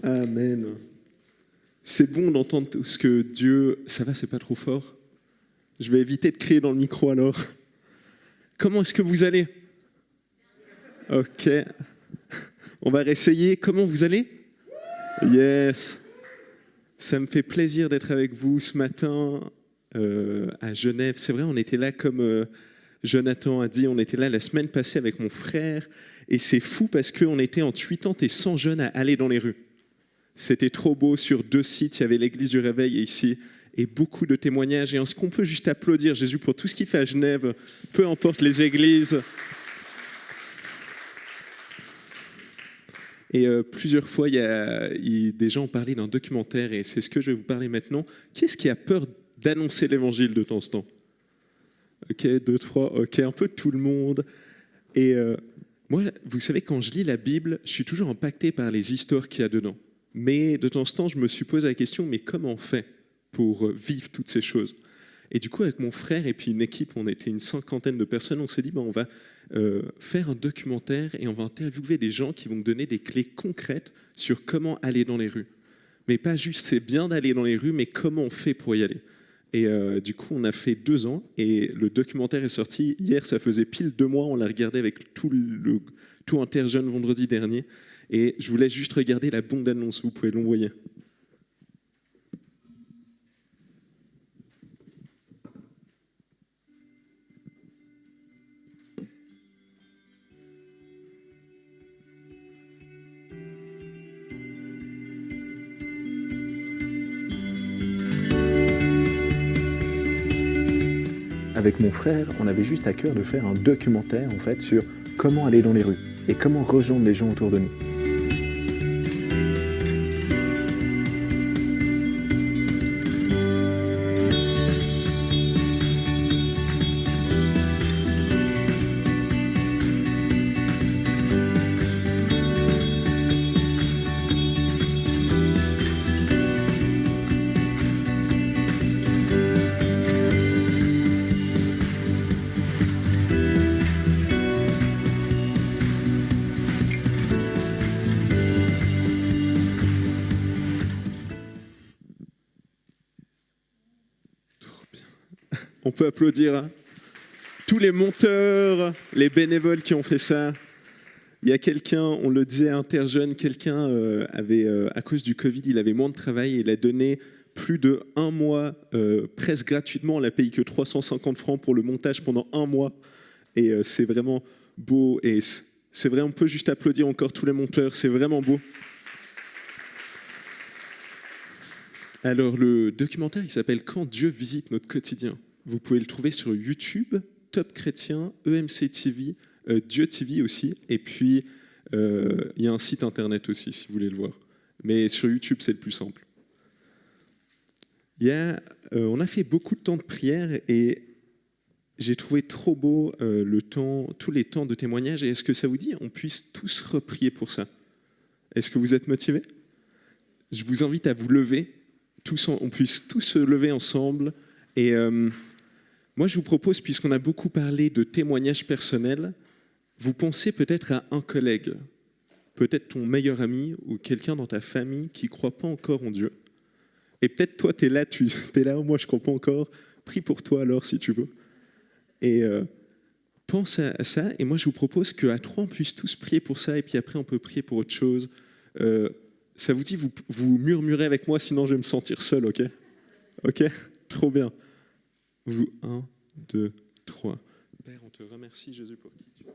Amen. C'est bon d'entendre tout ce que Dieu... Ça va, c'est pas trop fort? Je vais éviter de crier dans le micro alors. Comment est-ce que vous allez? Ok. On va réessayer. Comment vous allez? Yes. Ça me fait plaisir d'être avec vous ce matin à Genève. C'est vrai, on était là comme Jonathan a dit, on était là la semaine passée avec mon frère. Et c'est fou parce qu'on était entre 80 et 100 jeunes à aller dans les rues. C'était trop beau. Sur 2 sites, il y avait l'église du Réveil et ici, et beaucoup de témoignages. Et est-ce qu'on peut juste applaudir Jésus pour tout ce qu'il fait à Genève, peu importe les églises. Et plusieurs fois, des gens ont parlé d'un documentaire, et c'est ce que je vais vous parler maintenant. Qui est-ce qui a peur d'annoncer l'évangile de temps en temps? Ok, 2, 3, ok, un peu tout le monde. Et moi, vous savez, quand je lis la Bible, je suis toujours impacté par les histoires qu'il y a dedans. Mais de temps en temps, je me suis posé la question, mais comment on fait pour vivre toutes ces choses? Et du coup, avec mon frère et puis une équipe, on était une 50aine de personnes, on s'est dit, on va faire un documentaire et on va interviewer des gens qui vont donner des clés concrètes sur comment aller dans les rues. Mais pas juste, c'est bien d'aller dans les rues, mais comment on fait pour y aller? Et du coup, on a fait 2 ans et le documentaire est sorti. Hier, ça faisait pile 2 mois, on l'a regardé avec tout Interjeune vendredi dernier. Et je vous laisse juste regarder la bande-annonce, vous pouvez l'envoyer. Avec mon frère, on avait juste à cœur de faire un documentaire en fait sur comment aller dans les rues et comment rejoindre les gens autour de nous. On peut applaudir hein, tous les monteurs, les bénévoles qui ont fait ça. Il y a quelqu'un, on le disait à Interjeune, quelqu'un avait, à cause du Covid, il avait moins de travail et il a donné plus de 1 mois presque gratuitement. On l'a payé que 350 francs pour le montage pendant 1 mois. Et c'est vraiment beau. Et c'est vrai, on peut juste applaudir encore tous les monteurs. C'est vraiment beau. Alors, le documentaire, il s'appelle « Quand Dieu visite notre quotidien ». Vous pouvez le trouver sur YouTube, Top Chrétien, EMC TV, Dieu TV aussi. Et puis, il y a un site internet aussi, si vous voulez le voir. Mais sur YouTube, c'est le plus simple. On a fait beaucoup de temps de prière et j'ai trouvé trop beau tous les temps de témoignage. Et est-ce que ça vous dit on puisse tous reprier pour ça? Est-ce que vous êtes motivés? Je vous invite à vous lever. On puisse tous se lever ensemble. Et moi, je vous propose, puisqu'on a beaucoup parlé de témoignages personnels, vous pensez peut-être à un collègue, peut-être ton meilleur ami ou quelqu'un dans ta famille qui ne croit pas encore en Dieu. Et peut-être toi, tu es là, moi je ne crois pas encore. Prie pour toi alors, si tu veux. Et pense à ça. Et moi, je vous propose qu'à 3, on puisse tous prier pour ça. Et puis après, on peut prier pour autre chose. Ça vous dit, vous murmurez avec moi, sinon je vais me sentir seul, ok? Ok? Trop bien. 1, 2, 3. Père, on te remercie, Jésus, pour qui tu es. Dans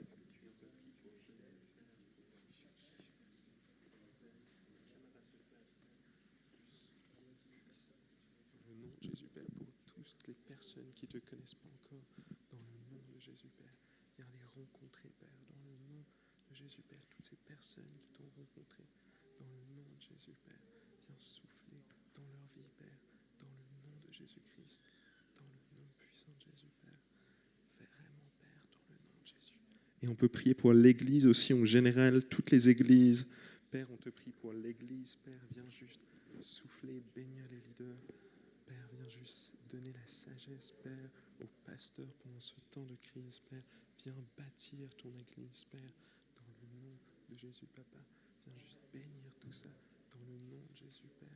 le nom de Jésus, Père, pour toutes les personnes qui ne te connaissent pas encore, dans le nom de Jésus, Père, viens les rencontrer, Père, dans le nom de Jésus, Père, toutes ces personnes qui t'ont rencontré, dans le nom de Jésus, Père, viens souffler dans leur vie, Père, dans le nom de Jésus-Christ. Dans le nom puissant de Jésus, Père. Vraiment, Père, dans le nom de Jésus. Et on peut prier pour l'Église aussi, en général, toutes les églises. Père, on te prie pour l'Église. Père, viens juste souffler, bénir les leaders. Père, viens juste donner la sagesse, Père, aux pasteurs pendant ce temps de crise. Père, viens bâtir ton Église, Père, dans le nom de Jésus, Papa. Viens juste bénir tout ça. Dans le nom de Jésus, Père,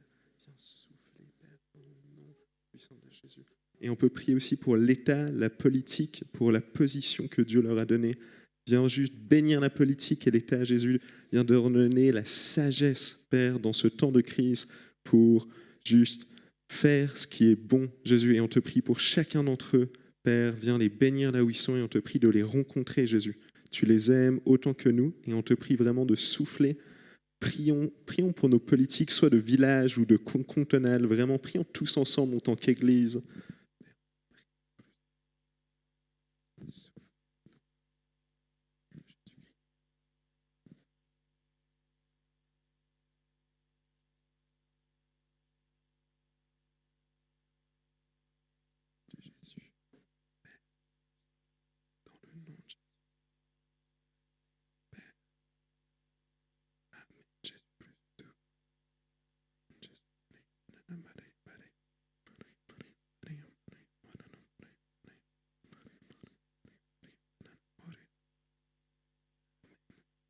viens souffler, Père, dans le nom puissant de Jésus. Et on peut prier aussi pour l'État, la politique, pour la position que Dieu leur a donnée. Viens juste bénir la politique et l'État, Jésus. Viens de leur donner la sagesse, Père, dans ce temps de crise pour juste faire ce qui est bon, Jésus. Et on te prie pour chacun d'entre eux, Père, viens les bénir là où ils sont et on te prie de les rencontrer, Jésus. Tu les aimes autant que nous et on te prie vraiment de souffler. Prions pour nos politiques, soit de village ou de cantonal. Vraiment, prions tous ensemble en tant qu'Église.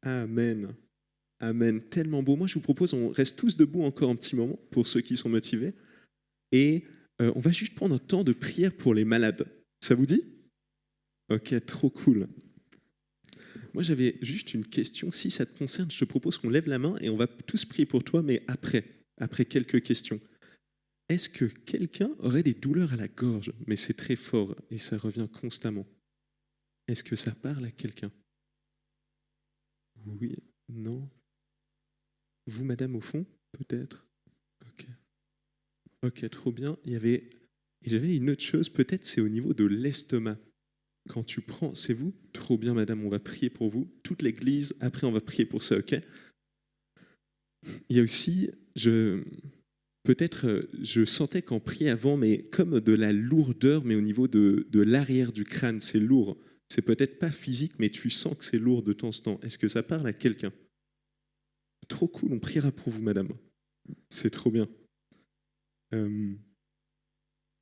Amen. Amen. Tellement beau. Moi, je vous propose, on reste tous debout encore un petit moment pour ceux qui sont motivés. Et on va juste prendre un temps de prière pour les malades. Ça vous dit ? Ok, trop cool. Moi, j'avais juste une question. Si ça te concerne, je te propose qu'on lève la main et on va tous prier pour toi, mais après quelques questions. Est-ce que quelqu'un aurait des douleurs à la gorge ? Mais c'est très fort et ça revient constamment. Est-ce que ça parle à quelqu'un ? Oui, non. Vous, madame, au fond, peut-être ? Ok, trop bien. J'avais une autre chose, peut-être c'est au niveau de l'estomac. Quand tu prends, c'est vous ? Trop bien, madame, on va prier pour vous. Toute l'église, après on va prier pour ça, ok ? Il y a aussi, je sentais qu'en priant avant, mais comme de la lourdeur, mais au niveau de l'arrière du crâne, c'est lourd. C'est peut-être pas physique, mais tu sens que c'est lourd de temps en temps. Est-ce que ça parle à quelqu'un ? Trop cool, on priera pour vous, madame. C'est trop bien.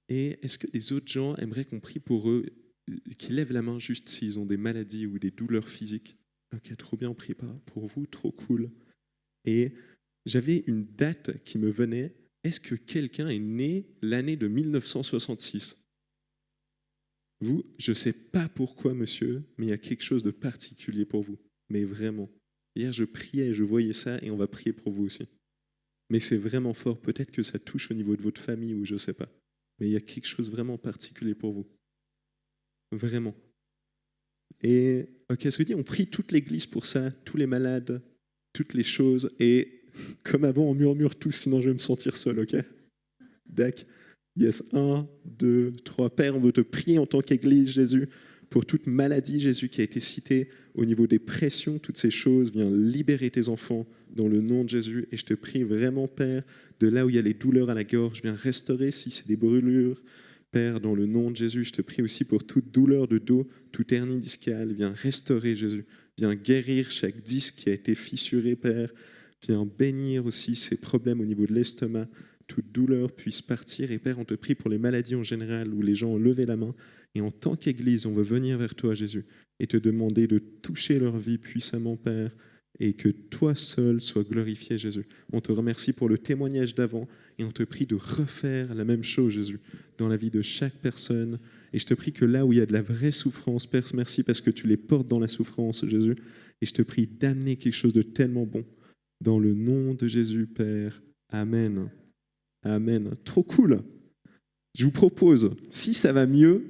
Et est-ce que les autres gens aimeraient qu'on prie pour eux, qu'ils lèvent la main juste s'ils ont des maladies ou des douleurs physiques ? Ok, trop bien, on prie pas pour vous, trop cool. Et j'avais une date qui me venait. Est-ce que quelqu'un est né l'année de 1966 ? Vous, je ne sais pas pourquoi, monsieur, mais il y a quelque chose de particulier pour vous. Mais vraiment. Hier, je priais, je voyais ça, et on va prier pour vous aussi. Mais c'est vraiment fort. Peut-être que ça touche au niveau de votre famille, ou je ne sais pas. Mais il y a quelque chose vraiment particulier pour vous. Vraiment. Et, ok, ce que je dis, on prie toute l'église pour ça, tous les malades, toutes les choses, et comme avant, on murmure tous, sinon je vais me sentir seul, ok ? D'accord. Yes, 1, 2, 3. Père, on veut te prier en tant qu'Église, Jésus, pour toute maladie, Jésus, qui a été citée au niveau des pressions, toutes ces choses. Viens libérer tes enfants dans le nom de Jésus. Et je te prie vraiment, Père, de là où il y a les douleurs à la gorge, viens restaurer si c'est des brûlures. Père, dans le nom de Jésus, je te prie aussi pour toute douleur de dos, toute hernie discale. Viens restaurer, Jésus. Viens guérir chaque disque qui a été fissuré, Père. Viens bénir aussi ces problèmes au niveau de l'estomac. Toute douleur puisse partir. Et Père, on te prie pour les maladies en général où les gens ont levé la main. Et en tant qu'Église, on veut venir vers toi, Jésus, et te demander de toucher leur vie puissamment, Père, et que toi seul sois glorifié, Jésus. On te remercie pour le témoignage d'avant et on te prie de refaire la même chose, Jésus, dans la vie de chaque personne. Et je te prie que là où il y a de la vraie souffrance, Père, merci parce que tu les portes dans la souffrance, Jésus. Et je te prie d'amener quelque chose de tellement bon. Dans le nom de Jésus, Père. Amen. Amen. Trop cool. Je vous propose, si ça va mieux,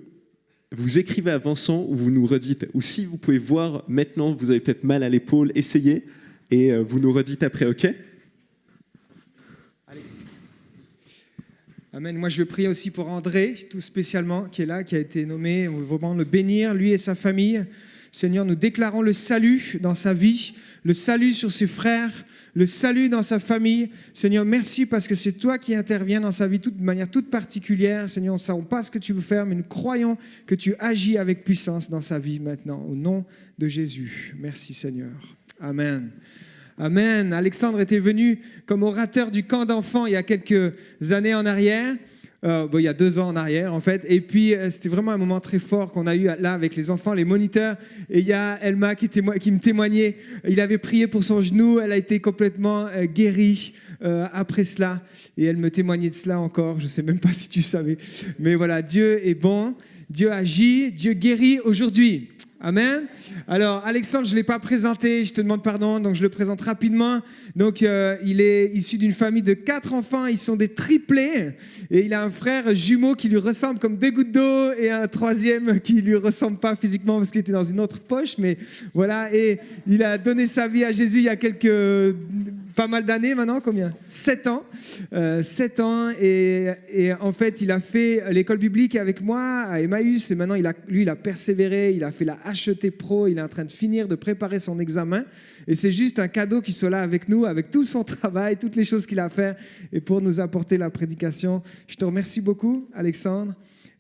vous écrivez à Vincent ou vous nous redites. Ou si vous pouvez voir maintenant, vous avez peut-être mal à l'épaule, essayez et vous nous redites après, ok ? Alex. Amen. Moi, je vais prier aussi pour André, tout spécialement, qui est là, qui a été nommé. On veut vraiment le bénir, lui et sa famille. Seigneur, nous déclarons le salut dans sa vie, le salut sur ses frères, le salut dans sa famille. Seigneur, merci parce que c'est toi qui interviens dans sa vie de manière toute particulière. Seigneur, nous ne savons pas ce que tu veux faire, mais nous croyons que tu agis avec puissance dans sa vie maintenant, au nom de Jésus. Merci Seigneur. Amen. Amen. Alexandre était venu comme orateur du camp d'enfants il y a quelques années en arrière. il y a 2 ans en arrière, en fait. Et puis, c'était vraiment un moment très fort qu'on a eu là avec les enfants, les moniteurs. Et il y a Elma qui me témoignait. Il avait prié pour son genou. Elle a été complètement guérie après cela. Et elle me témoignait de cela encore. Je ne sais même pas si tu savais. Mais voilà, Dieu est bon. Dieu agit. Dieu guérit aujourd'hui. Amen. Alors, Alexandre, je ne l'ai pas présenté, je te demande pardon, donc je le présente rapidement. Donc, il est issu d'une famille de 4 enfants, ils sont des triplés, et il a un frère jumeau qui lui ressemble comme 2 gouttes d'eau, et un troisième qui ne lui ressemble pas physiquement parce qu'il était dans une autre poche, mais voilà, et il a donné sa vie à Jésus il y a pas mal d'années maintenant, combien ? 7 ans. 7 ans, et en fait, il a fait l'école biblique avec moi à Emmaüs, et maintenant, il a persévéré, il a fait la HET Pro, il est en train de finir de préparer son examen, et c'est juste un cadeau qu'il soit là avec nous, avec tout son travail, toutes les choses qu'il a à faire, et pour nous apporter la prédication. Je te remercie beaucoup, Alexandre,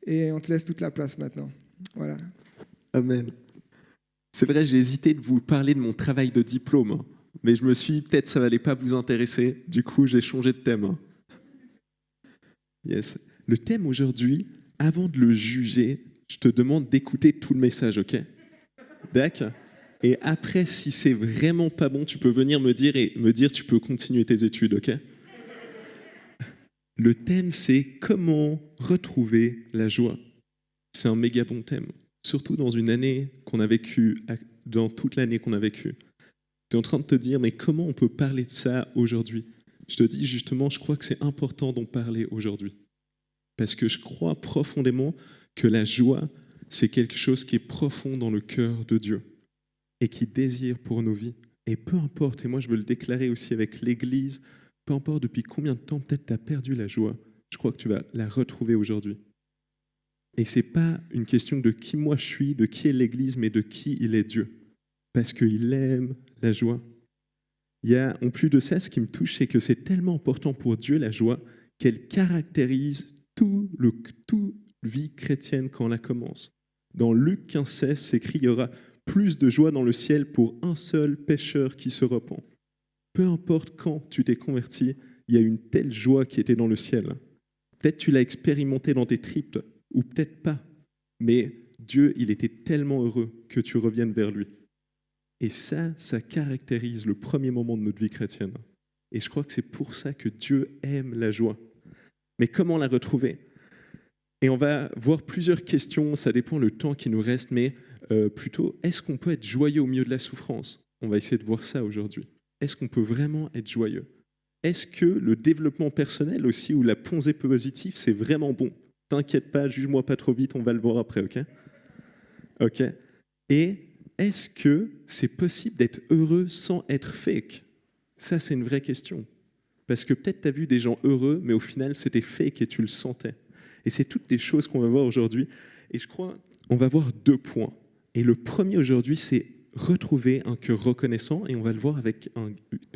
et on te laisse toute la place maintenant. Voilà. Amen. C'est vrai, j'ai hésité de vous parler de mon travail de diplôme, mais je me suis dit, peut-être ça n'allait pas vous intéresser, du coup j'ai changé de thème. Yes. Le thème aujourd'hui, avant de le juger, je te demande d'écouter tout le message, ok ? D'accord ? Et après, si c'est vraiment pas bon, tu peux venir me dire tu peux continuer tes études, ok ? Le thème, c'est comment retrouver la joie. C'est un méga bon thème, surtout dans une année qu'on a vécue, dans toute l'année qu'on a vécue. Tu es en train de te dire, mais comment on peut parler de ça aujourd'hui ? Je te dis justement, je crois que c'est important d'en parler aujourd'hui. Parce que je crois profondément que la joie, c'est quelque chose qui est profond dans le cœur de Dieu et qui désire pour nos vies. Et peu importe, et moi je veux le déclarer aussi avec l'Église, peu importe depuis combien de temps peut-être tu as perdu la joie, je crois que tu vas la retrouver aujourd'hui. Et ce n'est pas une question de qui moi je suis, de qui est l'Église, mais de qui il est Dieu. Parce qu'il aime la joie. Il y a, en plus de ça, ce qui me touche, c'est que c'est tellement important pour Dieu, la joie, qu'elle caractérise toute vie chrétienne quand on la commence. Dans Luc 15,16, c'est écrit, il y aura plus de joie dans le ciel pour un seul pécheur qui se repent. Peu importe quand tu t'es converti, il y a une telle joie qui était dans le ciel. Peut-être tu l'as expérimenté dans tes tripes, ou peut-être pas. Mais Dieu, il était tellement heureux que tu reviennes vers lui. Et ça caractérise le premier moment de notre vie chrétienne. Et je crois que c'est pour ça que Dieu aime la joie. Mais comment la retrouver ? Et on va voir plusieurs questions, ça dépend le temps qui nous reste, mais plutôt, est-ce qu'on peut être joyeux au milieu de la souffrance ? On va essayer de voir ça aujourd'hui. Est-ce qu'on peut vraiment être joyeux ? Est-ce que le développement personnel aussi, ou la pensée positive, c'est vraiment bon ? T'inquiète pas, juge-moi pas trop vite, on va le voir après, ok ? Ok. Et est-ce que c'est possible d'être heureux sans être fake ? Ça, c'est une vraie question. Parce que peut-être tu as vu des gens heureux, mais au final, c'était fake et tu le sentais. Et c'est toutes des choses qu'on va voir aujourd'hui. Et je crois on va voir 2 points. Et le premier aujourd'hui, c'est retrouver un cœur reconnaissant. Et on va le voir avec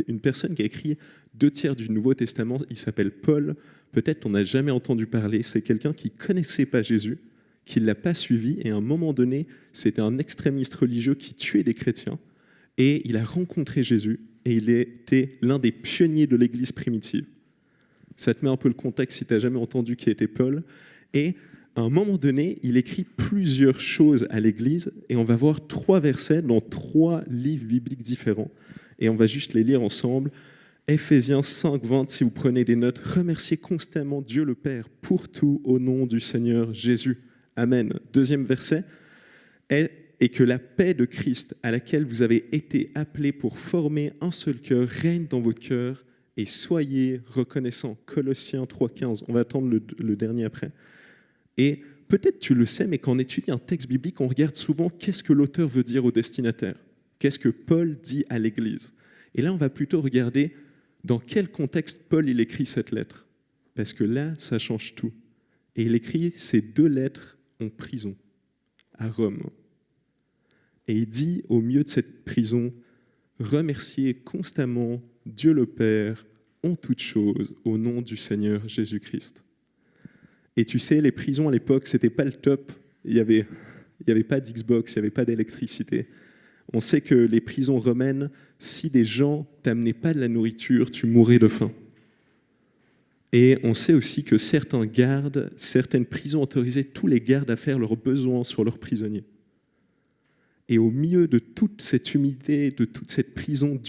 une personne qui a écrit 2/3 du Nouveau Testament. Il s'appelle Paul. Peut-être on n'a jamais entendu parler. C'est quelqu'un qui ne connaissait pas Jésus, qui ne l'a pas suivi. Et à un moment donné, c'était un extrémiste religieux qui tuait des chrétiens. Et il a rencontré Jésus. Et il était l'un des pionniers de l'Église primitive. Ça te met un peu le contexte si tu n'as jamais entendu qui était Paul. Et à un moment donné, il écrit plusieurs choses à l'Église. Et on va voir 3 versets dans 3 livres bibliques différents. Et on va juste les lire ensemble. Éphésiens 5, 20, si vous prenez des notes. Remerciez constamment Dieu le Père pour tout au nom du Seigneur Jésus. Amen. 2e verset. Et que la paix de Christ, à laquelle vous avez été appelés pour former un seul cœur, règne dans votre cœur et soyez reconnaissants. Colossiens 3,15. On va attendre le dernier après. Et peut-être tu le sais, mais quand on étudie un texte biblique, on regarde souvent qu'est-ce que l'auteur veut dire au destinataire. Qu'est-ce que Paul dit à l'Église. Et là, on va plutôt regarder dans quel contexte Paul il écrit cette lettre. Parce que là, ça change tout. Et il écrit ces 2 lettres en prison, à Rome. Et il dit au milieu de cette prison, remerciez constamment Dieu le Père en toutes choses au nom du Seigneur Jésus-Christ. Et tu sais, les prisons à l'époque, c'était pas le top. Il y avait pas d'Xbox, il n'y avait pas d'électricité. On sait que les prisons romaines, si des gens t'amenaient pas de la nourriture, tu mourais de faim. Et on sait aussi que certaines prisons autorisaient tous les gardes à faire leurs besoins sur leurs prisonniers. Et au milieu de toute cette humilité, de toute cette prison,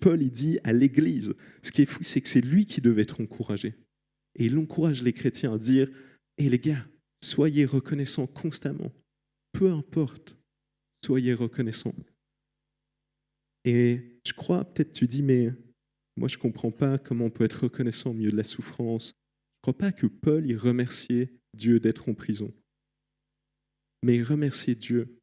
Paul il dit à l'Église, ce qui est fou, c'est que c'est lui qui devait être encouragé. Et il encourage les chrétiens à dire « Hé les gars, soyez reconnaissants constamment, peu importe, soyez reconnaissants. » Et je crois, peut-être tu dis « Mais moi je ne comprends pas comment on peut être reconnaissant au milieu de la souffrance. » Je ne crois pas que Paul il remerciait Dieu d'être en prison. Mais il remerciait Dieu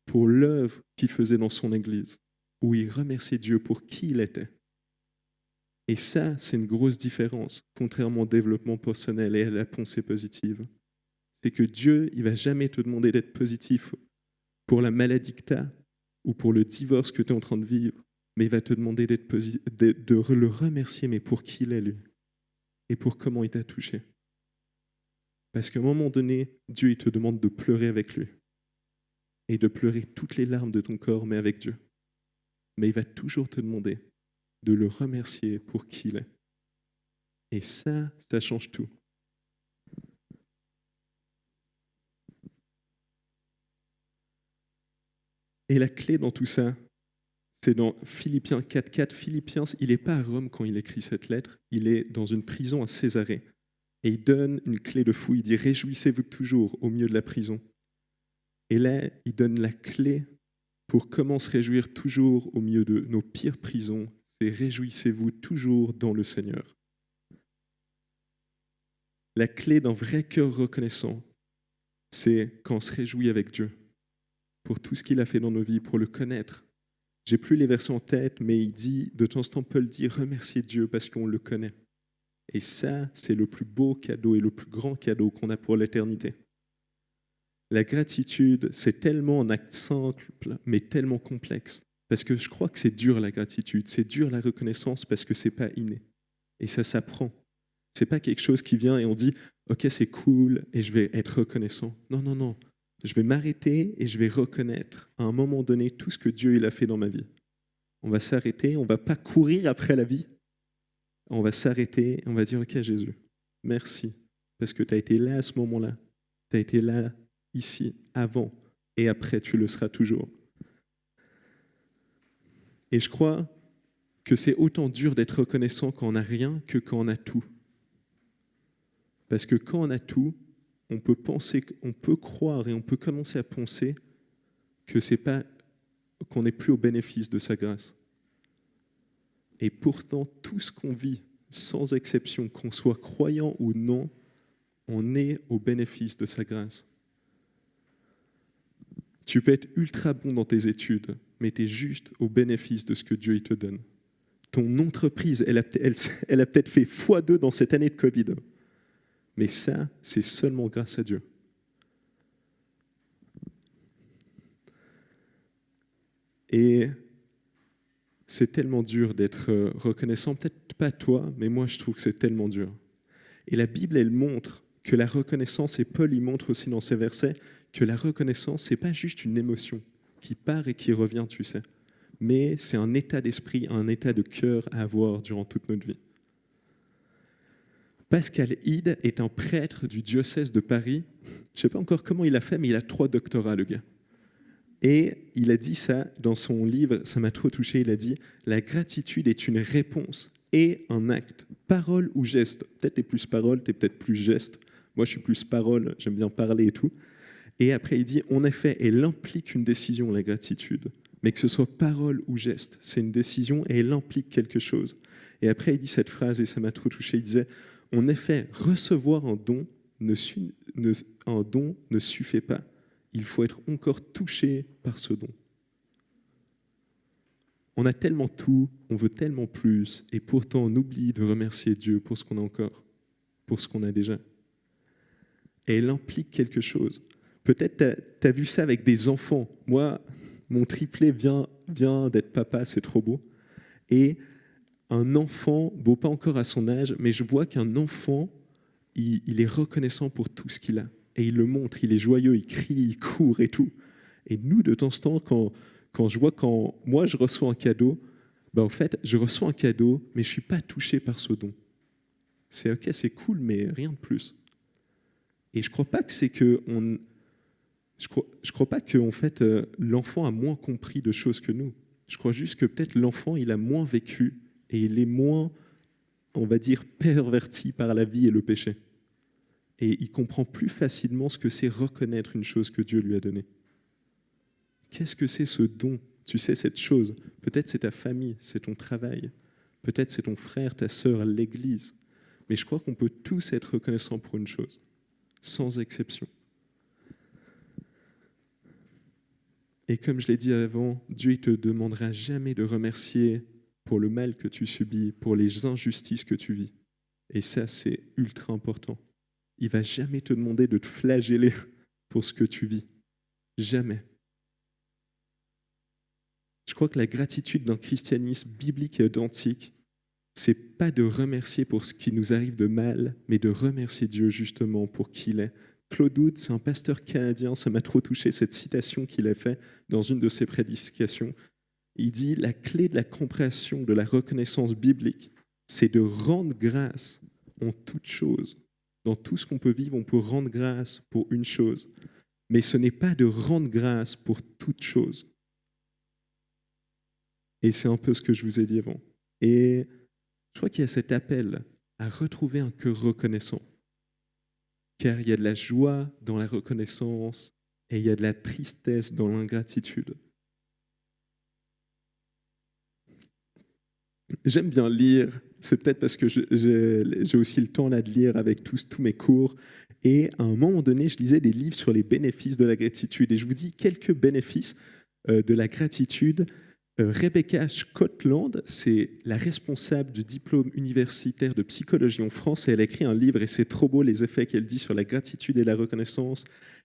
pour l'œuvre qu'il faisait dans son Église, où il remerciait Dieu pour qui il était. Et ça, c'est une grosse différence, contrairement au développement personnel et à la pensée positive. C'est que Dieu, il ne va jamais te demander d'être positif pour la maladie que tu as ou pour le divorce que tu es en train de vivre, mais il va te demander de le remercier, mais pour qui il est lui et pour comment il t'a touché. Parce qu'à un moment donné, Dieu il te demande de pleurer avec lui et de pleurer toutes les larmes de ton corps, mais avec Dieu. Mais il va toujours te demander de le remercier pour qui il est. Et ça change tout. Et la clé dans tout ça, c'est dans Philippiens 4.4. Philippiens, il n'est pas à Rome quand il écrit cette lettre, il est dans une prison à Césarée. Et il donne une clé de fou, il dit « Réjouissez-vous toujours au milieu de la prison ». Et là, il donne la clé pour comment se réjouir toujours au milieu de nos pires prisons, c'est « Réjouissez-vous toujours dans le Seigneur ». La clé d'un vrai cœur reconnaissant, c'est quand on se réjouit avec Dieu pour tout ce qu'il a fait dans nos vies, pour le connaître. J'ai plus les versets en tête, mais il dit, de temps en temps, Paul dit « Remerciez Dieu parce qu'on le connaît ». Et ça, c'est le plus beau cadeau et le plus grand cadeau qu'on a pour l'éternité. La gratitude, c'est tellement un acte simple, mais tellement complexe. Parce que je crois que c'est dur la gratitude, c'est dur la reconnaissance parce que c'est pas inné. Et ça s'apprend. C'est pas quelque chose qui vient et on dit « Ok, c'est cool et je vais être reconnaissant ». Non, non, non. Je vais m'arrêter et je vais reconnaître à un moment donné tout ce que Dieu il a fait dans ma vie. On va s'arrêter, on ne va pas courir après la vie. On va s'arrêter et on va dire « Ok Jésus, merci parce que tu as été là à ce moment-là. Tu as été là ici, avant et après tu le seras toujours. » Et je crois que c'est autant dur d'être reconnaissant quand on n'a rien que quand on a tout. Parce que quand on a tout, on peut penser, on peut croire et on peut commencer à penser que c'est pas, qu'on n'est plus au bénéfice de sa grâce. Et pourtant, tout ce qu'on vit, sans exception, qu'on soit croyant ou non, on est au bénéfice de sa grâce. Tu peux être ultra bon dans tes études, mais tu es juste au bénéfice de ce que Dieu il te donne. Ton entreprise, elle a peut-être fait x2 dans cette année de Covid. Mais ça, c'est seulement grâce à Dieu. Et c'est tellement dur d'être reconnaissant, peut-être pas toi, mais moi je trouve que c'est tellement dur. Et la Bible, elle montre que la reconnaissance, et Paul y montre aussi dans ses versets, que la reconnaissance, c'est pas juste une émotion qui part et qui revient, tu sais, mais c'est un état d'esprit, un état de cœur à avoir durant toute notre vie. Pascal Hide est un prêtre du diocèse de Paris. Je ne sais pas encore comment il a fait, mais il a 3 doctorats, le gars. Et il a dit ça dans son livre, ça m'a trop touché, il a dit « La gratitude est une réponse et un acte, parole ou geste. » Peut-être t'es plus parole, t'es peut-être plus geste. Moi, je suis plus parole, j'aime bien parler et tout. Et après, il dit « En effet, elle implique une décision, la gratitude. Mais que ce soit parole ou geste, c'est une décision et elle implique quelque chose. » Et après, il dit cette phrase et ça m'a trop touché, il disait « En effet, recevoir un don ne suffit pas. Il faut être encore touché par ce don. » On a tellement tout, on veut tellement plus, et pourtant on oublie de remercier Dieu pour ce qu'on a encore, pour ce qu'on a déjà. Et elle implique quelque chose. Peut-être tu as vu ça avec des enfants. Moi, mon triplé vient d'être papa, c'est trop beau. Et un enfant, bon, pas encore à son âge, mais je vois qu'un enfant, il est reconnaissant pour tout ce qu'il a. Et il le montre, il est joyeux, il crie, il court et tout. Et nous, de temps en temps, quand moi je reçois un cadeau, en fait, je reçois un cadeau, mais je ne suis pas touché par ce don. C'est ok, c'est cool, mais rien de plus. Et je crois pas que c'est que je crois pas que en fait l'enfant a moins compris de choses que nous. Je crois juste que peut-être l'enfant il a moins vécu et il est moins, on va dire, perverti par la vie et le péché. Et il comprend plus facilement ce que c'est reconnaître une chose que Dieu lui a donnée. Qu'est-ce que c'est ce don? Tu sais, cette chose, peut-être c'est ta famille, c'est ton travail, peut-être c'est ton frère, ta sœur, l'église. Mais je crois qu'on peut tous être reconnaissants pour une chose, sans exception. Et comme je l'ai dit avant, Dieu ne te demandera jamais de remercier pour le mal que tu subis, pour les injustices que tu vis. Et ça, c'est ultra important. Il ne va jamais te demander de te flageller pour ce que tu vis. Jamais. Je crois que la gratitude d'un christianisme biblique et authentique, c'est pas de remercier pour ce qui nous arrive de mal, mais de remercier Dieu justement pour qui il est. Claude Wood, c'est un pasteur canadien, ça m'a trop touché, cette citation qu'il a faite dans une de ses prédications. Il dit « La clé de la compréhension de la reconnaissance biblique, c'est de rendre grâce en toutes choses. Dans tout ce qu'on peut vivre, on peut rendre grâce pour une chose. Mais ce n'est pas de rendre grâce pour toute chose. » Et c'est un peu ce que je vous ai dit avant. Et je crois qu'il y a cet appel à retrouver un cœur reconnaissant. Car il y a de la joie dans la reconnaissance et il y a de la tristesse dans l'ingratitude. J'aime bien lire, c'est peut-être parce que j'ai aussi le temps là de lire avec tous mes cours. Et à un moment donné, je lisais des livres sur les bénéfices de la gratitude. Et je vous dis quelques bénéfices de la gratitude. Rebecca Scotland, c'est la responsable du diplôme universitaire de psychologie en France et elle a écrit un livre et c'est trop beau les effets qu'elle dit sur la gratitude et la reconnaissance.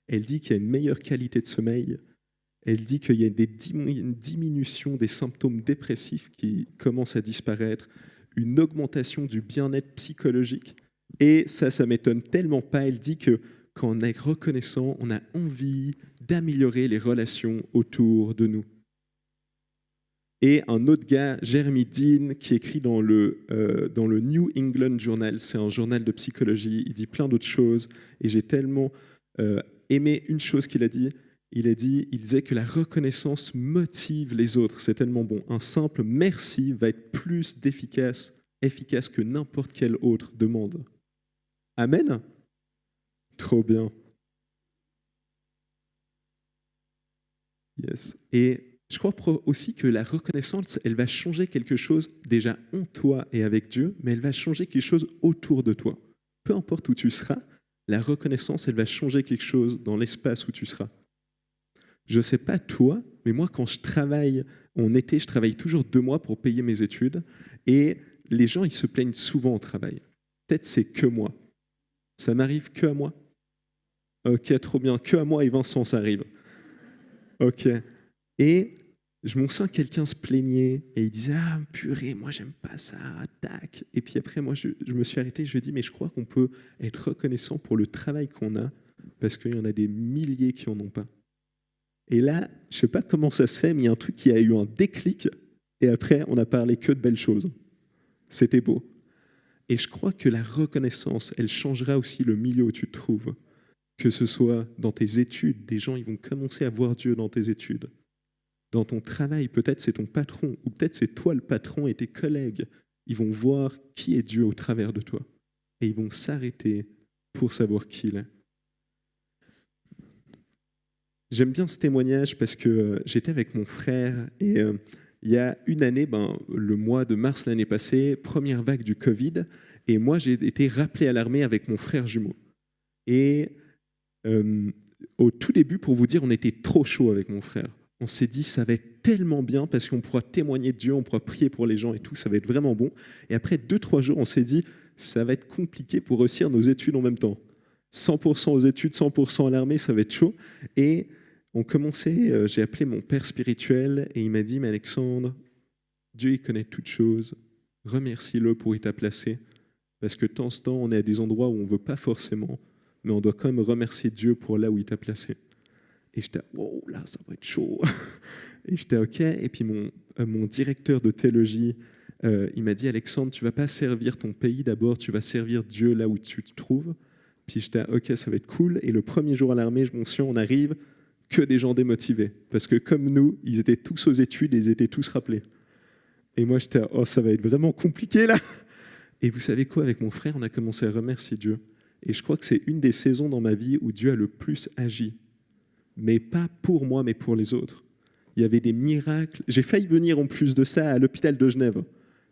Elle dit qu'il y a une meilleure qualité de sommeil, elle dit qu'il y a une diminution des symptômes dépressifs qui commencent à disparaître, une augmentation du bien-être psychologique et ça m'étonne tellement pas, elle dit que quand on est reconnaissant, on a envie d'améliorer les relations autour de nous. Et un autre gars, Jeremy Dean, qui écrit dans le New England Journal, c'est un journal de psychologie, il dit plein d'autres choses, et j'ai tellement aimé une chose qu'il a dit, il disait que la reconnaissance motive les autres, c'est tellement bon. Un simple merci va être plus efficace que n'importe quelle autre demande. Amen? Trop bien. Yes. Et je crois aussi que la reconnaissance, elle va changer quelque chose déjà en toi et avec Dieu, mais elle va changer quelque chose autour de toi. Peu importe où tu seras, la reconnaissance, elle va changer quelque chose dans l'espace où tu seras. Je ne sais pas toi, mais moi, quand je travaille en été, je travaille toujours 2 mois pour payer mes études, et les gens, ils se plaignent souvent au travail. Peut-être c'est que moi. Ça m'arrive que à moi? Ok, trop bien. Que à moi et Vincent, ça arrive. Ok. Et je m'en sens quelqu'un se plaignait et il disait « Ah, purée, moi, j'aime pas ça, tac ». Et puis après, moi, je me suis arrêté, je lui ai dit « Mais je crois qu'on peut être reconnaissant pour le travail qu'on a parce qu'il y en a des milliers qui n'en ont pas. » Et là, je ne sais pas comment ça se fait, mais il y a un truc qui a eu un déclic et après, on n'a parlé que de belles choses. C'était beau. Et je crois que la reconnaissance, elle changera aussi le milieu où tu te trouves. Que ce soit dans tes études, des gens ils vont commencer à voir Dieu dans tes études. Dans ton travail, peut-être c'est ton patron, ou peut-être c'est toi le patron et tes collègues. Ils vont voir qui est Dieu au travers de toi. Et ils vont s'arrêter pour savoir qui il est. J'aime bien ce témoignage parce que j'étais avec mon frère et il y a une année, le mois de mars l'année passée, première vague du Covid, et moi j'ai été rappelé à l'armée avec mon frère jumeau. Et au tout début, pour vous dire, on était trop chaud avec mon frère. On s'est dit, ça va être tellement bien parce qu'on pourra témoigner de Dieu, on pourra prier pour les gens et tout, ça va être vraiment bon. Et après 2-3 jours, on s'est dit, ça va être compliqué pour réussir nos études en même temps. 100% aux études, 100% à l'armée, ça va être chaud. Et on commençait, j'ai appelé mon père spirituel et il m'a dit, mais Alexandre, Dieu il connaît toutes choses, remercie-le pour où il t'a placé. Parce que de temps en temps, on est à des endroits où on ne veut pas forcément, mais on doit quand même remercier Dieu pour là où il t'a placé. Et j'étais, wow, là, ça va être chaud. Et j'étais OK. Et puis mon directeur de théologie Il m'a dit, Alexandre, tu ne vas pas servir ton pays d'abord, tu vas servir Dieu là où tu te trouves. Puis j'étais, ok, ça va être cool. Et le premier jour à l'armée, je m'en souviens, on arrive, que des gens démotivés. Parce que comme nous, ils étaient tous aux études et ils étaient tous rappelés. Et moi, j'étais, oh, ça va être vraiment compliqué là. Et vous savez quoi, avec mon frère, on a commencé à remercier Dieu. Et je crois que c'est une des saisons dans ma vie où Dieu a le plus agi. Mais pas pour moi, mais pour les autres. Il y avait des miracles. J'ai failli venir en plus de ça à l'hôpital de Genève.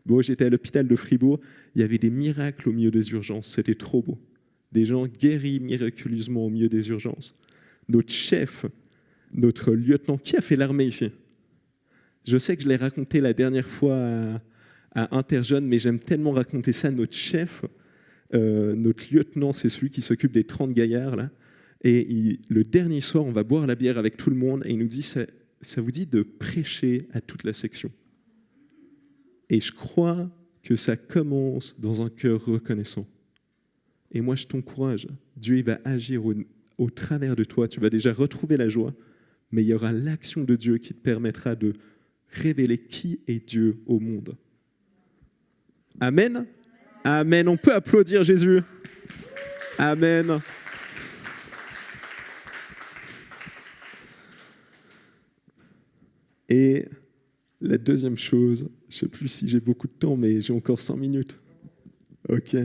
Bon, j'étais à l'hôpital de Fribourg. Il y avait des miracles au milieu des urgences. C'était trop beau. Des gens guéris miraculeusement au milieu des urgences. Notre chef, notre lieutenant, qui a fait l'armée ici? Je sais que je l'ai raconté la dernière fois à Interjeunes, mais j'aime tellement raconter ça. Notre chef, notre lieutenant, c'est celui qui s'occupe des 30 gaillards, là. Et le dernier soir, on va boire la bière avec tout le monde, et il nous dit, ça vous dit de prêcher à toute la section. Et je crois que ça commence dans un cœur reconnaissant. Et moi, je t'encourage. Dieu, il va agir au travers de toi. Tu vas déjà retrouver la joie, mais il y aura l'action de Dieu qui te permettra de révéler qui est Dieu au monde. Amen. Amen. On peut applaudir Jésus. Amen. Et la deuxième chose, je ne sais plus si j'ai beaucoup de temps, mais j'ai encore 5 minutes. Ok,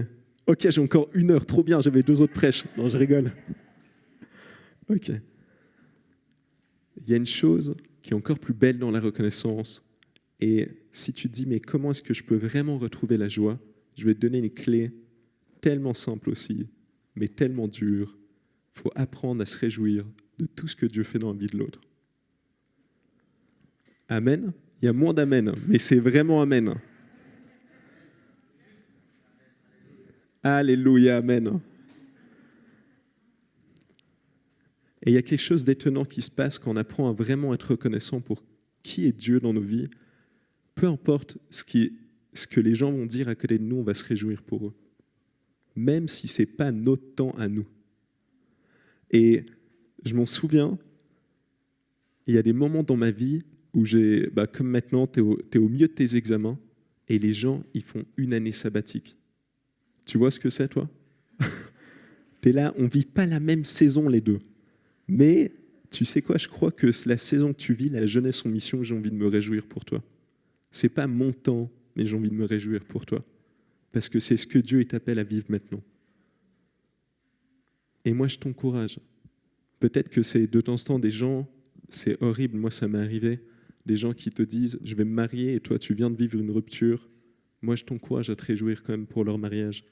j'ai encore 1 heure, trop bien, j'avais 2 autres prêches. Non, je rigole. Ok. Il y a une chose qui est encore plus belle dans la reconnaissance. Et si tu te dis, mais comment est-ce que je peux vraiment retrouver la joie? Je vais te donner une clé tellement simple aussi, mais tellement dure. Il faut apprendre à se réjouir de tout ce que Dieu fait dans la vie de l'autre. Amen. Il y a moins d'amen, mais c'est vraiment amen. Alléluia, amen. Et il y a quelque chose d'étonnant qui se passe quand on apprend à vraiment être reconnaissant pour qui est Dieu dans nos vies. Peu importe ce que les gens vont dire à côté de nous, on va se réjouir pour eux. Même si ce n'est pas notre temps à nous. Et je m'en souviens, il y a des moments dans ma vie où comme maintenant, tu es au milieu de tes examens et les gens, ils font 1 année sabbatique. Tu vois ce que c'est, toi? Tu es là, on ne vit pas la même saison, les deux. Mais tu sais quoi, je crois que la saison que tu vis, la jeunesse en mission, j'ai envie de me réjouir pour toi. Ce n'est pas mon temps, mais j'ai envie de me réjouir pour toi. Parce que c'est ce que Dieu t'appelle à vivre maintenant. Et moi, je t'encourage. Peut-être que c'est de temps en temps des gens, c'est horrible, moi ça m'est arrivé, des gens qui te disent « je vais me marier » et toi tu viens de vivre une rupture. Moi, je t'encourage à te réjouir quand même pour leur mariage.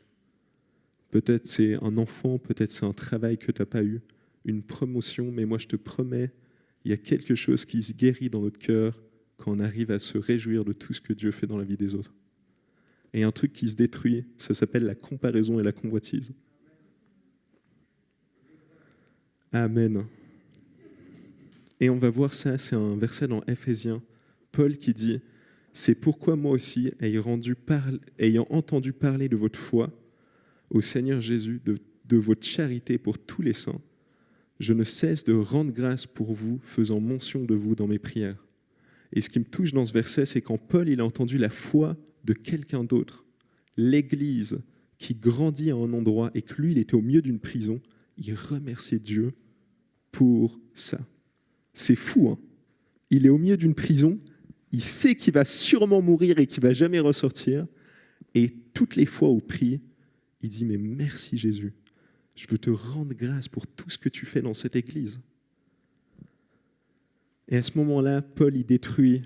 Peut-être c'est un enfant, peut-être c'est un travail que tu n'as pas eu, une promotion, mais moi je te promets, il y a quelque chose qui se guérit dans notre cœur quand on arrive à se réjouir de tout ce que Dieu fait dans la vie des autres. Et un truc qui se détruit, ça s'appelle la comparaison et la convoitise. Amen. Et on va voir ça, c'est un verset dans Éphésiens, Paul qui dit « C'est pourquoi moi aussi, ayant entendu parler de votre foi au Seigneur Jésus, de votre charité pour tous les saints, je ne cesse de rendre grâce pour vous, faisant mention de vous dans mes prières. » Et ce qui me touche dans ce verset, c'est quand Paul il a entendu la foi de quelqu'un d'autre, l'Église qui grandit à un endroit et que lui, il était au milieu d'une prison, il remerciait Dieu pour ça. C'est fou, hein? Il est au milieu d'une prison, il sait qu'il va sûrement mourir et qu'il ne va jamais ressortir. Et toutes les fois où il prie, il dit « Mais merci Jésus, je veux te rendre grâce pour tout ce que tu fais dans cette église. » Et à ce moment-là, Paul, il détruit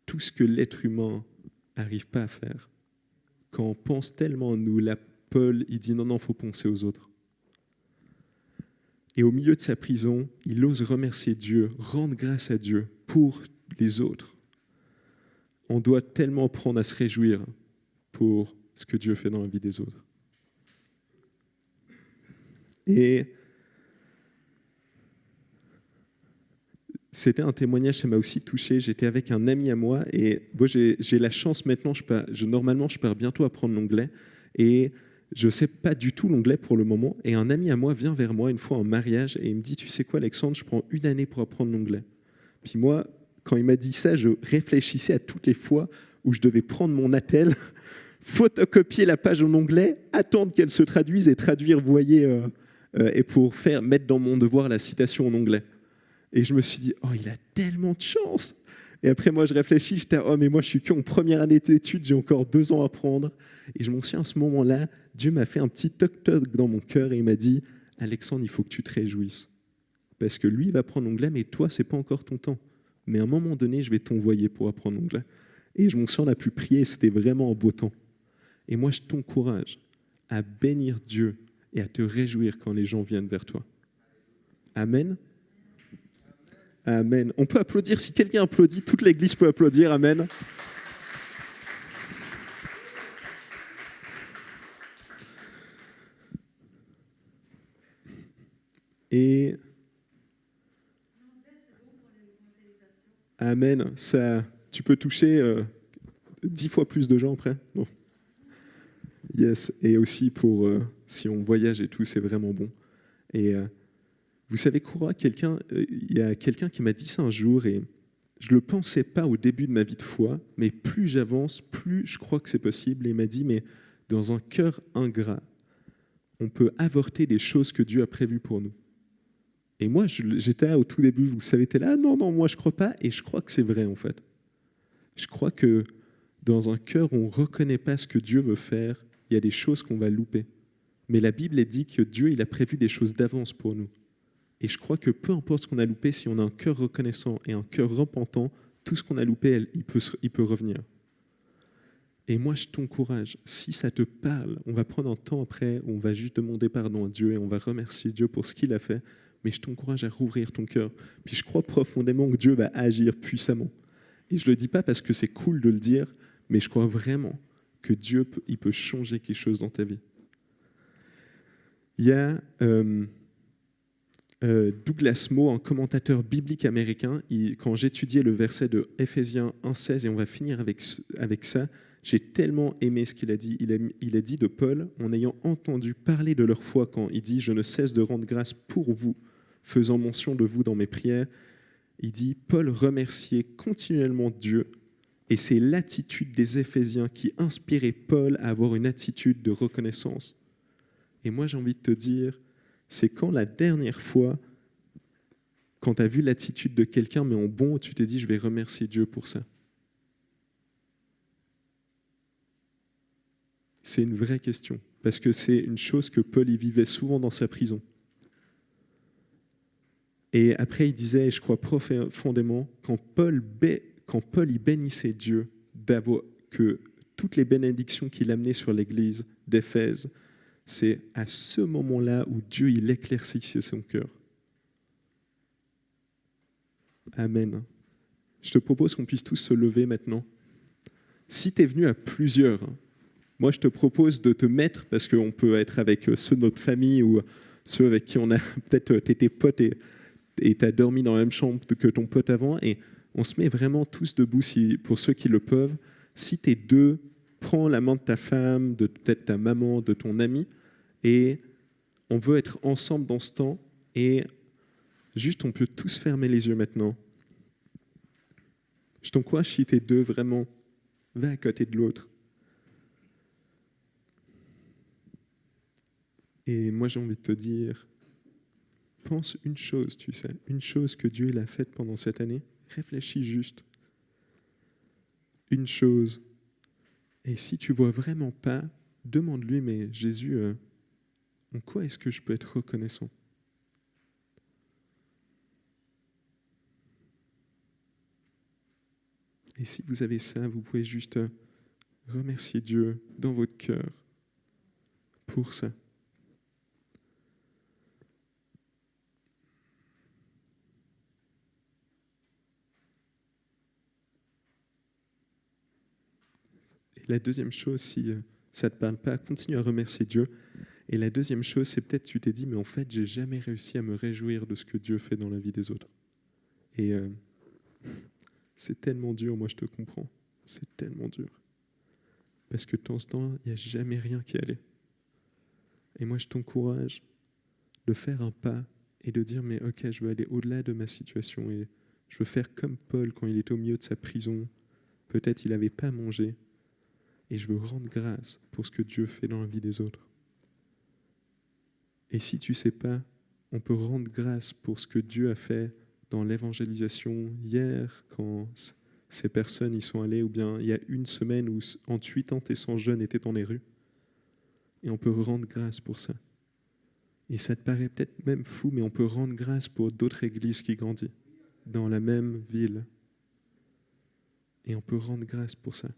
tout ce que l'être humain n'arrive pas à faire. Quand on pense tellement à nous, là, Paul, il dit « Non, il faut penser aux autres. » Et au milieu de sa prison, il ose remercier Dieu, rendre grâce à Dieu pour les autres. On doit tellement apprendre à se réjouir pour ce que Dieu fait dans la vie des autres. Et c'était un témoignage, ça m'a aussi touché. J'étais avec un ami à moi et moi, j'ai la chance maintenant, normalement je pars bientôt apprendre l'anglais et je ne sais pas du tout l'anglais pour le moment. Et un ami à moi vient vers moi une fois en mariage et il me dit « Tu sais quoi Alexandre, je prends 1 année pour apprendre l'anglais. » Puis moi, quand il m'a dit ça, je réfléchissais à toutes les fois où je devais prendre mon attel, photocopier la page en anglais, attendre qu'elle se traduise et traduire, vous voyez, et pour mettre dans mon devoir la citation en anglais. Et je me suis dit, oh, il a tellement de chance. Et après, moi, je réfléchis, j'étais, oh, mais moi, je suis qu'en première année d'études, j'ai encore 2 ans à apprendre. Et je m'en souviens, à ce moment-là, Dieu m'a fait un petit toc-toc dans mon cœur et il m'a dit, Alexandre, il faut que tu te réjouisses. Parce que lui, il va apprendre l'anglais, mais toi, c'est pas encore ton temps. Mais à un moment donné, je vais t'envoyer pour apprendre l'anglais. Et je m'en souviens, on a pu prier, et c'était vraiment un beau temps. Et moi, je t'encourage à bénir Dieu et à te réjouir quand les gens viennent vers toi. Amen. Amen. On peut applaudir. Si quelqu'un applaudit, toute l'église peut applaudir. Amen. Et amen. Ça, tu peux toucher 10 fois plus de gens après. Bon. Yes. Et aussi pour si on voyage et tout, c'est vraiment bon. Et vous savez quoi, il y a quelqu'un qui m'a dit ça un jour et je ne le pensais pas au début de ma vie de foi, mais plus j'avance, plus je crois que c'est possible. Et il m'a dit, mais dans un cœur ingrat, on peut avorter des choses que Dieu a prévues pour nous. Et moi, j'étais là au tout début, vous savez, t'es là, non, moi je ne crois pas, et je crois que c'est vrai en fait. Je crois que dans un cœur où on ne reconnaît pas ce que Dieu veut faire, il y a des choses qu'on va louper. Mais la Bible dit que Dieu, il a prévu des choses d'avance pour nous. Et je crois que peu importe ce qu'on a loupé, si on a un cœur reconnaissant et un cœur repentant, tout ce qu'on a loupé, il peut revenir. Et moi, je t'encourage, si ça te parle, on va prendre un temps après où on va juste demander pardon à Dieu et on va remercier Dieu pour ce qu'il a fait, mais je t'encourage à rouvrir ton cœur. Puis je crois profondément que Dieu va agir puissamment. Et je ne le dis pas parce que c'est cool de le dire, mais je crois vraiment que Dieu il peut changer quelque chose dans ta vie. Il y a Douglas Moo, un commentateur biblique américain, quand j'étudiais le verset de Éphésiens 1,16, et on va finir avec ça, j'ai tellement aimé ce qu'il a dit. Il a dit de Paul, en ayant entendu parler de leur foi, quand il dit « Je ne cesse de rendre grâce pour vous, faisant mention de vous dans mes prières », il dit « Paul remerciait continuellement Dieu, et c'est l'attitude des Éphésiens qui inspirait Paul à avoir une attitude de reconnaissance. » Et moi, j'ai envie de te dire, c'est quand la dernière fois, quand tu as vu l'attitude de quelqu'un, mais en bon, tu t'es dit, je vais remercier Dieu pour ça. C'est une vraie question, parce que c'est une chose que Paul y vivait souvent dans sa prison. Et après, il disait, je crois profondément, quand Paul y bénissait Dieu, que toutes les bénédictions qu'il amenait sur l'église d'Éphèse, c'est à ce moment-là où Dieu il éclaircissait son cœur. Amen. Je te propose qu'on puisse tous se lever maintenant. Si tu es venu à plusieurs, moi je te propose de te mettre, parce qu'on peut être avec ceux de notre famille ou ceux avec qui on a peut-être tes potes et tu as dormi dans la même chambre que ton pote avant, et on se met vraiment tous debout pour ceux qui le peuvent. Si tu es deux, prends la main de ta femme, de peut-être ta maman, de ton ami, et on veut être ensemble dans ce temps, et juste on peut tous fermer les yeux maintenant. Je t'encourage, si t'es deux, vraiment, va à côté de l'autre. Et moi j'ai envie de te dire, pense une chose, tu sais, une chose que Dieu il a faite pendant cette année, réfléchis juste. Une chose. Et si tu vois vraiment pas, demande-lui, mais Jésus, en quoi est-ce que je peux être reconnaissant ? Et si vous avez ça, vous pouvez juste remercier Dieu dans votre cœur pour ça. Et la deuxième chose, si ça ne te parle pas, continue à remercier Dieu. Et la deuxième chose, c'est peut-être tu t'es dit, mais en fait, j'ai jamais réussi à me réjouir de ce que Dieu fait dans la vie des autres. Et c'est tellement dur, moi je te comprends. C'est tellement dur. Parce que dans ce temps, il n'y a jamais rien qui allait. Et moi je t'encourage de faire un pas et de dire, mais ok, je veux aller au-delà de ma situation et je veux faire comme Paul quand il était au milieu de sa prison, Peut-être il n'avait pas mangé. Et je veux rendre grâce pour ce que Dieu fait dans la vie des autres. Et si tu ne sais pas, on peut rendre grâce pour ce que Dieu a fait dans l'évangélisation hier, quand ces personnes y sont allées, ou bien il y a une semaine où entre 80 et 100 jeunes étaient dans les rues. Et on peut rendre grâce pour ça. Et ça te paraît peut-être même fou, mais on peut rendre grâce pour d'autres églises qui grandissent dans la même ville. Et on peut rendre grâce pour ça.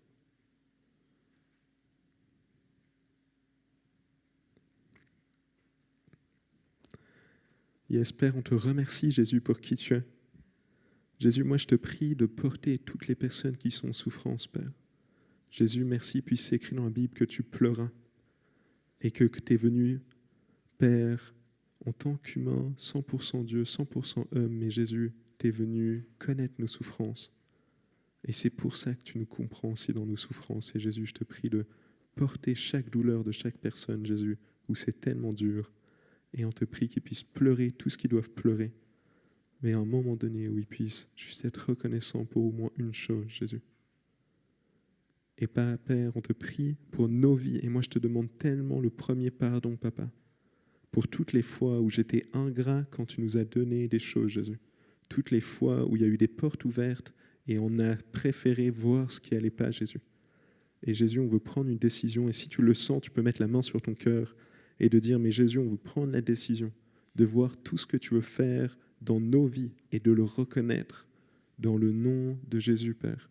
Yes, Père, on te remercie, Jésus, pour qui tu es. Jésus, moi, je te prie de porter toutes les personnes qui sont en souffrance, Père. Jésus, merci, puis c'est écrit dans la Bible que tu pleuras et que tu es venu, Père, en tant qu'humain, 100% Dieu, 100% homme, mais Jésus, tu es venu connaître nos souffrances. Et c'est pour ça que tu nous comprends aussi dans nos souffrances. Et Jésus, je te prie de porter chaque douleur de chaque personne, Jésus, où c'est tellement dur. Et on te prie qu'ils puissent pleurer tout ce qu'ils doivent pleurer. Mais à un moment donné où ils puissent juste être reconnaissants pour au moins une chose, Jésus. Et Père, on te prie pour nos vies. Et moi, je te demande tellement le premier pardon, Papa, pour toutes les fois où j'étais ingrat quand tu nous as donné des choses, Jésus. Toutes les fois où il y a eu des portes ouvertes et on a préféré voir ce qui n'allait pas, Jésus. Et Jésus, on veut prendre une décision. Et si tu le sens, tu peux mettre la main sur ton cœur et de dire, mais Jésus, on veut prendre la décision de voir tout ce que tu veux faire dans nos vies et de le reconnaître dans le nom de Jésus, Père.